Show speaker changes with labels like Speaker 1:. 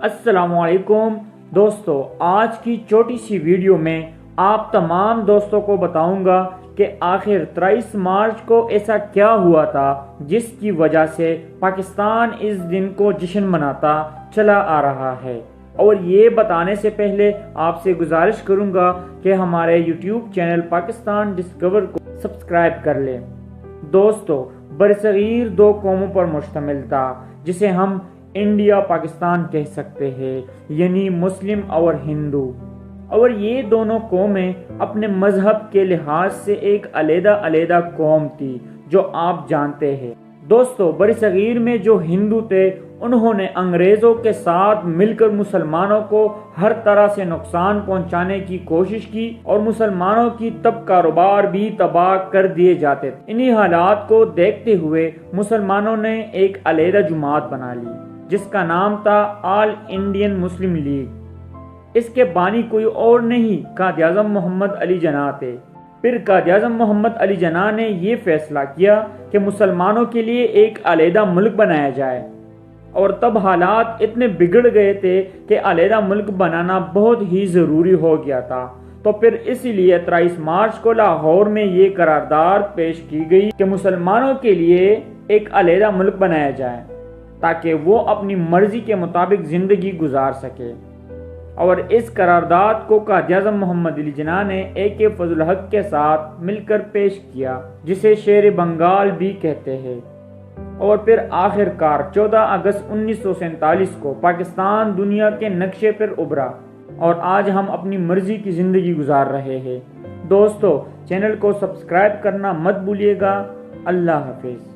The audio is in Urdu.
Speaker 1: السلام علیکم دوستو، آج کی چھوٹی سی ویڈیو میں آپ تمام دوستوں کو بتاؤں گا کہ آخر 23 مارچ کو ایسا کیا ہوا تھا جس کی وجہ سے پاکستان اس دن کو جشن مناتا چلا آ رہا ہے۔ اور یہ بتانے سے پہلے آپ سے گزارش کروں گا کہ ہمارے یوٹیوب چینل پاکستان ڈسکور کو سبسکرائب کر لیں۔ دوستو، برصغیر دو قوموں پر مشتمل تھا جسے ہم انڈیا پاکستان کہہ سکتے ہیں، یعنی مسلم اور ہندو، اور یہ دونوں قومیں اپنے مذہب کے لحاظ سے ایک علیحدہ قوم تھی جو آپ جانتے ہیں۔ دوستو، برصغیر میں جو ہندو تھے انہوں نے انگریزوں کے ساتھ مل کر مسلمانوں کو ہر طرح سے نقصان پہنچانے کی کوشش کی اور مسلمانوں کی تب کاروبار بھی تباہ کر دیے جاتے تھے۔ انہی حالات کو دیکھتے ہوئے مسلمانوں نے ایک علیحدہ جماعت بنا لی جس کا نام تھا آل انڈین مسلم لیگ۔ اس کے بانی کوئی اور نہیں، قائد اعظم محمد علی جناح تھے۔ پھر قائد اعظم محمد علی جناح نے یہ فیصلہ کیا کہ مسلمانوں کے لیے ایک علیحدہ ملک بنایا جائے، اور تب حالات اتنے بگڑ گئے تھے کہ علیحدہ ملک بنانا بہت ہی ضروری ہو گیا تھا۔ تو پھر اسی لیے 23 مارچ کو لاہور میں یہ قرارداد پیش کی گئی کہ مسلمانوں کے لیے ایک علیحدہ ملک بنایا جائے تاکہ وہ اپنی مرضی کے مطابق زندگی گزار سکے۔ اور اس قرارداد کو قائد اعظم محمد علی جناح نے AK فضل الحق کے ساتھ مل کر پیش کیا، جسے شیر بنگال بھی کہتے ہیں۔ اور پھر آخر کار 14 اگست 1947 کو پاکستان دنیا کے نقشے پر ابھرا، اور آج ہم اپنی مرضی کی زندگی گزار رہے ہیں۔ دوستو، چینل کو سبسکرائب کرنا مت بھولیے گا۔ اللہ حافظ۔